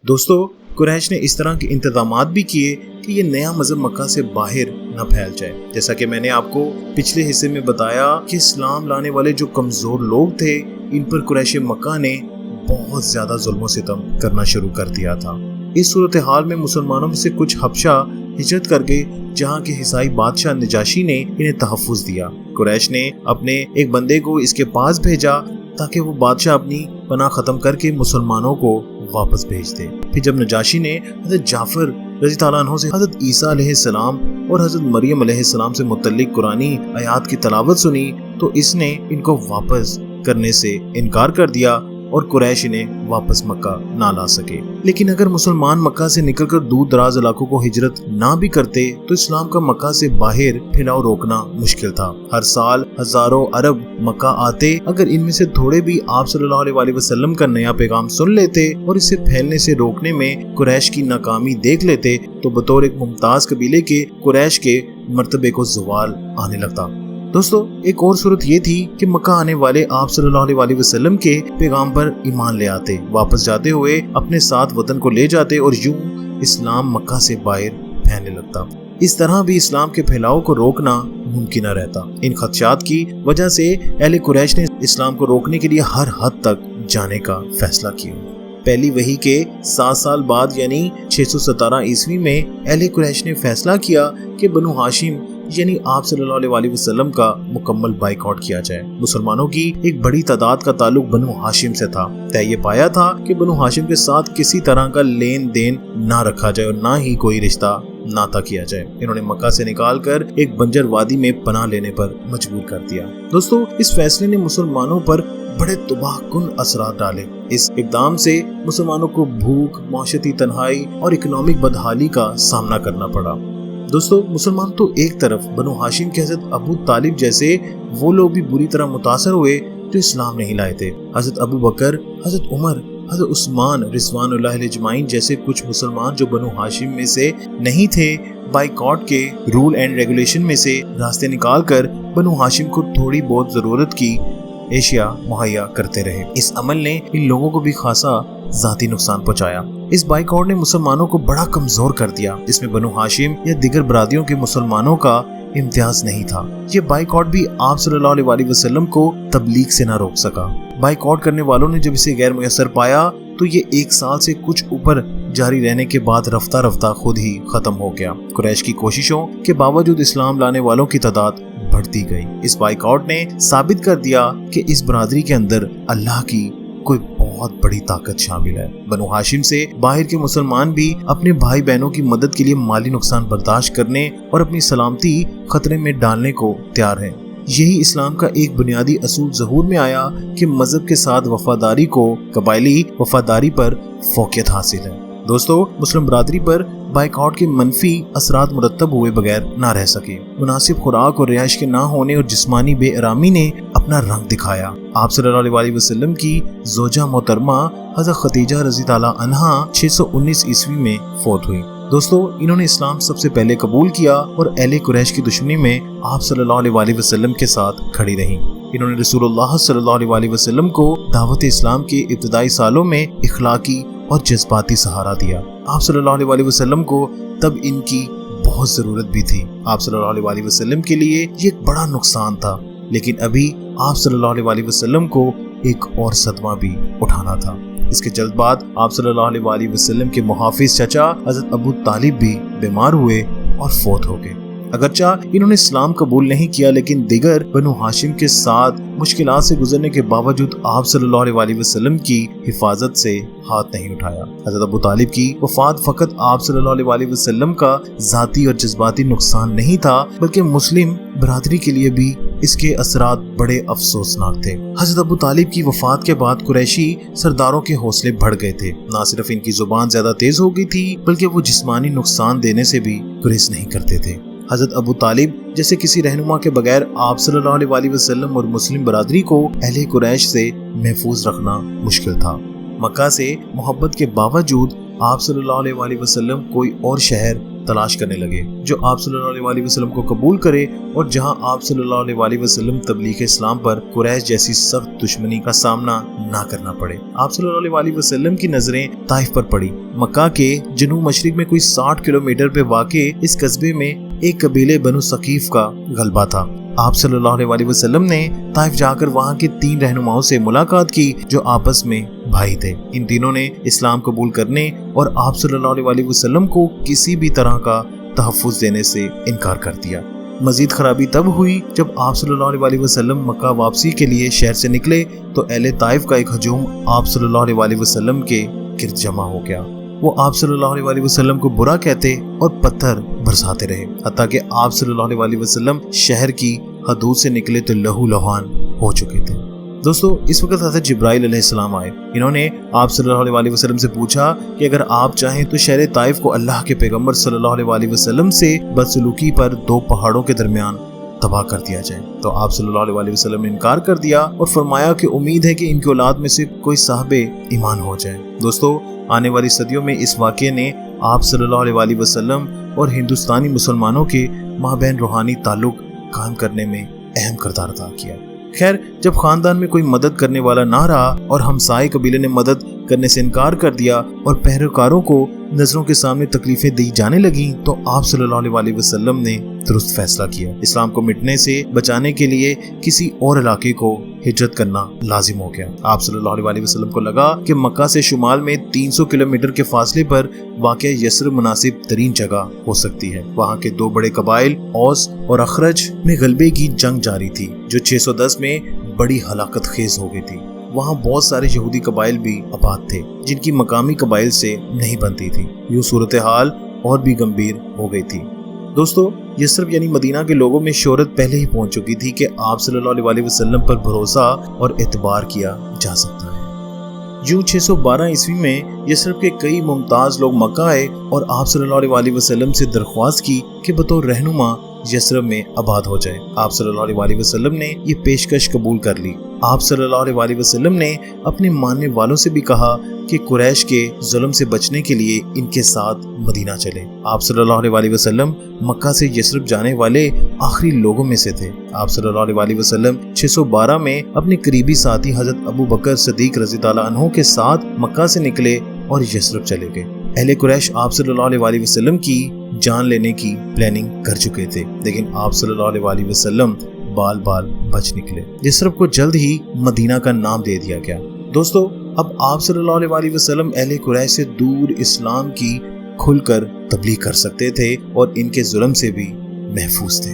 دوستو قریش نے اس طرح کے انتظامات بھی کیے کہ یہ نیا مذہب مکہ سے باہر نہ پھیل جائے۔ جیسا کہ میں نے آپ کو پچھلے حصے میں بتایا کہ اسلام لانے والے جو کمزور لوگ تھے ان پر قریش مکہ نے بہت زیادہ ظلم و ستم کرنا شروع کر دیا تھا۔ اس صورتحال میں مسلمانوں میں سے کچھ حبشہ ہجرت کر گئے، جہاں کے عیسائی بادشاہ نجاشی نے انہیں تحفظ دیا۔ قریش نے اپنے ایک بندے کو اس کے پاس بھیجا تاکہ وہ بادشاہ اپنی پناہ ختم کر کے مسلمانوں کو واپس بھیج دے۔ پھر جب نجاشی نے حضرت جعفر رضی اللہ عنہ سے حضرت عیسیٰ علیہ السلام اور حضرت مریم علیہ السلام سے متعلق قرآنی آیات کی تلاوت سنی تو اس نے ان کو واپس کرنے سے انکار کر دیا اور قریش انہیں واپس مکہ نہ لا سکے۔ لیکن اگر مسلمان مکہ سے نکل کر دور دراز علاقوں کو ہجرت نہ بھی کرتے تو اسلام کا مکہ سے باہر پھیلاؤ روکنا مشکل تھا۔ ہر سال ہزاروں عرب مکہ آتے، اگر ان میں سے تھوڑے بھی آپ صلی اللہ علیہ وسلم کا نیا پیغام سن لیتے اور اسے پھیلنے سے روکنے میں قریش کی ناکامی دیکھ لیتے تو بطور ایک ممتاز قبیلے کے قریش کے مرتبے کو زوال آنے لگتا۔ دوستو ایک اور صورت یہ تھی کہ مکہ آنے والے آپ صلی اللہ علیہ وسلم کے پیغام پر ایمان لے آتے، واپس جاتے ہوئے اپنے ساتھ وطن کو لے جاتے اور یوں اسلام مکہ سے باہر پھیلنے لگتا۔ اس طرح بھی اسلام کے پھیلاؤ کو روکنا ممکن نہ رہتا۔ ان خدشات کی وجہ سے اہل قریش نے اسلام کو روکنے کے لیے ہر حد تک جانے کا فیصلہ کیا۔ پہلی وحی کے 7 سال بعد یعنی 617 عیسوی میں اہل قریش نے فیصلہ کیا کہ بنو ہاشم یعنی آپ صلی اللہ علیہ وسلم کا مکمل بائیکاٹ کیا جائے۔ مسلمانوں کی ایک بڑی تعداد کا تعلق بنو ہاشم سے تھا۔ طے یہ پایا تھا کہ بنو ہاشم کے ساتھ کسی طرح کا لین دین نہ رکھا جائے اور نہ ہی کوئی رشتہ ناتا کیا جائے۔ انہوں نے مکہ سے نکال کر ایک بنجر وادی میں پناہ لینے پر مجبور کر دیا۔ دوستو اس فیصلے نے مسلمانوں پر بڑے تباہ کن اثرات ڈالے۔ اس اقدام سے مسلمانوں کو بھوک، معاشرتی تنہائی اور اکنامک بدحالی کا سامنا کرنا پڑا۔ دوستو مسلمان تو ایک طرف، بنو ہاشم کے حضرت ابو طالب جیسے وہ لوگ بھی بری طرح متاثر ہوئے جو اسلام نہیں لائے تھے۔ حضرت ابو بکر، حضرت عمر، حضرت عثمان رضوان اللہ علیہ اجمعین جیسے کچھ مسلمان جو بنو ہاشم میں سے نہیں تھے، بائیکاٹ کے رول اینڈ ریگولیشن میں سے راستے نکال کر بنو ہاشم کو تھوڑی بہت ضرورت کی اشیاء مہیا کرتے رہے۔ اس عمل نے ان لوگوں کو بھی خاصا ذاتی نقصان پہنچایا۔ اس بائیکاٹ نے مسلمانوں کو بڑا کمزور کر دیا۔ اس میں بنو ہاشم یا دیگر برادریوں کے مسلمانوں کا امتیاز نہیں تھا۔ یہ بائیکاٹ بھی آپ صلی اللہ علیہ وسلم کو تبلیغ سے نہ روک سکا۔ بائیکاٹ کرنے والوں نے جب اسے غیر میسر پایا تو یہ 1 سال سے کچھ اوپر جاری رہنے کے بعد رفتہ رفتہ خود ہی ختم ہو گیا۔ قریش کی کوششوں کے باوجود اسلام لانے والوں کی تعداد بڑھتی گئی۔ اس بائیکاٹ نے ثابت کر دیا کہ اس برادری کے اندر اللہ کی کوئی بہت بڑی طاقت شامل ہے۔ بنو ہاشم سے باہر کے مسلمان بھی اپنے بھائی بہنوں کی مدد کے لیے مالی نقصان برداشت کرنے اور اپنی سلامتی خطرے میں ڈالنے کو تیار ہیں۔ یہی اسلام کا ایک بنیادی اصول ظہور میں آیا کہ مذہب کے ساتھ وفاداری کو قبائلی وفاداری پر فوقیت حاصل ہے۔ دوستو مسلم برادری پر بائیکاٹ کے منفی اثرات مرتب ہوئے بغیر نہ رہ سکے۔ مناسب خوراک اور رہائش کے نہ ہونے اور جسمانی بے آرامی نے اپنا رنگ دکھایا۔ آپ صلی اللہ علیہ وسلم کی زوجہ محترمہ حضرت خدیجہ رضی اللہ عنہا 619 عیسوی میں فوت ہوئی۔ دوستو انہوں نے اسلام سب سے پہلے قبول کیا اور اہل قریش کی دشمنی میں آپ صلی اللہ علیہ وسلم کے ساتھ کھڑی رہیں۔ انہوں نے رسول اللہ صلی اللہ علیہ وسلم کو دعوت اسلام کے ابتدائی سالوں میں اخلاقی اور جذباتی سہارا دیا۔ آپ صلی اللہ علیہ وسلم کو تب ان کی بہت ضرورت بھی تھی۔ آپ صلی اللہ علیہ وسلم کے لیے یہ ایک بڑا نقصان تھا، لیکن ابھی آپ صلی اللہ علیہ وسلم کو ایک اور صدمہ بھی اٹھانا تھا۔ اس کے جلد بعد آپ صلی اللہ علیہ وسلم کے محافظ چچا حضرت ابو طالب بھی بیمار ہوئے اور فوت ہو گئے۔ اگرچہ انہوں نے اسلام قبول نہیں کیا لیکن دیگر بنو ہاشم کے ساتھ مشکلات سے گزرنے کے باوجود آپ صلی اللہ علیہ وسلم کی حفاظت سے ہاتھ نہیں اٹھایا۔ حضرت ابو طالب کی وفات فقط آپ صلی اللہ علیہ وسلم کا ذاتی اور جذباتی نقصان نہیں تھا بلکہ مسلم برادری کے لیے بھی اس کے اثرات بڑے افسوسناک تھے۔ حضرت ابو طالب کی وفات کے بعد قریشی سرداروں کے حوصلے بڑھ گئے تھے۔ نہ صرف ان کی زبان زیادہ تیز ہو گئی تھی بلکہ وہ جسمانی نقصان دینے سے بھی گریز نہیں کرتے تھے۔ حضرت ابو طالب جیسے کسی رہنما کے بغیر آپ صلی اللہ علیہ وسلم اور مسلم برادری کو اہل قریش سے محفوظ رکھنا مشکل تھا۔ مکہ سے محبت کے باوجود آپ صلی اللہ علیہ وسلم کوئی اور شہر تلاش کرنے لگے جو آپ صلی اللہ علیہ وسلم کو قبول کرے، اور جہاں آپ صلی اللہ علیہ وسلم تبلیغ اسلام پر قریش جیسی سخت دشمنی کا سامنا نہ کرنا پڑے۔ آپ صلی اللہ علیہ وسلم کی نظریں طائف پر پڑی۔ مکہ کے جنوب مشرق میں کوئی 60 کلومیٹر پہ واقع اس قصبے میں ایک قبیلے بنو ثقیف کا غلبہ تھا۔ آپ صلی اللہ علیہ وسلم نے طائف جا کر وہاں کے 3 رہنماؤں سے ملاقات کی جو آپس میں بھائی تھے۔ ان تینوں نے اسلام قبول کرنے اور آپ صلی اللہ علیہ وسلم کو کسی بھی طرح کا تحفظ دینے سے انکار کر دیا۔ مزید خرابی تب ہوئی جب آپ صلی اللہ علیہ وسلم مکہ واپسی کے لیے شہر سے نکلے تو اہل طائف کا ایک ہجوم آپ صلی اللہ علیہ وسلم کے گرد جمع ہو گیا۔ وہ آپ صلی اللہ علیہ وسلم کو برا کہتے اور پتھر برساتے رہے، حتیٰ کہ آپ صلی اللہ علیہ وسلم شہر کی حدود سے نکلے تو لہو لہان ہو چکے تھے۔ دوستو، اس وقت حضرت جبرائیل علیہ السلام آئے۔ انہوں نے آپ صلی اللہ علیہ وسلم سے پوچھا کہ اگر آپ چاہیں تو شہر طائف کو اللہ کے پیغمبر صلی اللہ علیہ وسلم سے بدسلوکی پر 2 پہاڑوں کے درمیان تباہ کر دیا جائے، تو آپ صلی اللہ علیہ وسلم نے انکار کر دیا اور فرمایا کہ امید ہے کہ ان کی اولاد میں سے کوئی صاحب ایمان ہو جائے۔ دوستو، آنے والی صدیوں میں اس واقعے نے آپ صلی اللہ علیہ وسلم اور ہندوستانی مسلمانوں کے مابین روحانی تعلق قائم کرنے میں اہم کردار ادا کیا۔ خیر، جب خاندان میں کوئی مدد کرنے والا نہ رہا اور ہمسائے قبیلے نے مدد کرنے سے انکار کر دیا اور پیروکاروں کو نظروں کے سامنے تکلیفیں دی جانے لگیں تو آپ صلی اللہ علیہ وسلم نے درست فیصلہ کیا۔ اسلام کو مٹنے سے بچانے کے لیے کسی اور علاقے کو ہجرت کرنا لازم ہو گیا۔ آپ صلی اللہ علیہ وسلم کو لگا کہ مکہ سے شمال میں 300 کلومیٹر کے فاصلے پر واقع یثرب مناسب ترین جگہ ہو سکتی ہے۔ وہاں کے 2 بڑے قبائل اوس اور اخرج میں غلبے کی جنگ جاری تھی جو 610 میں بڑی ہلاکت خیز ہو گئی تھی۔ وہاں بہت سارے یہودی قبائل بھی آباد تھے جن کی مقامی قبائل سے نہیں بنتی تھی۔ یوں صورتحال اور بھی گمبھیر ہو گئی تھی۔ دوستو، یثرب یعنی مدینہ کے لوگوں میں شہرت پہلے ہی پہنچ چکی تھی کہ آپ صلی اللہ علیہ وسلم پر بھروسہ اور اعتبار کیا جا سکتا ہے۔ یوں 612 عیسوی میں یثرب کے کئی ممتاز لوگ مکہ آئے اور آپ صلی اللہ علیہ وسلم سے درخواست کی کہ بطور رہنما یثرب میں آباد ہو جائے۔ آپ صلی اللہ علیہ وسلم نے یہ پیشکش قبول کر لی۔ آپ صلی اللہ علیہ وسلم نے اپنے ماننے والوں سے بھی کہا کہ قریش کے ظلم سے بچنے کے لیے ان کے ساتھ مدینہ چلے۔ آپ صلی اللہ علیہ وسلم مکہ سے یثرب جانے والے آخری لوگوں میں سے تھے۔ آپ صلی اللہ علیہ وسلم 612 میں اپنے قریبی ساتھی حضرت ابو بکر صدیق رضی اللہ عنہ کے ساتھ مکہ سے نکلے اور یثرب چلے گئے۔ اہل قریش آپ صلی اللہ علیہ وسلم کی جان لینے کی پلاننگ کر چکے تھے، لیکن آپ صلی اللہ علیہ وسلم بال بال بچ نکلے۔ یثرب کو جلد ہی مدینہ کا نام دے دیا گیا۔ دوستو، اب آپ صلی اللہ علیہ وسلم اہل قریش سے دور اسلام کی کھل کر تبلیغ کر سکتے تھے اور ان کے ظلم سے بھی محفوظ تھے۔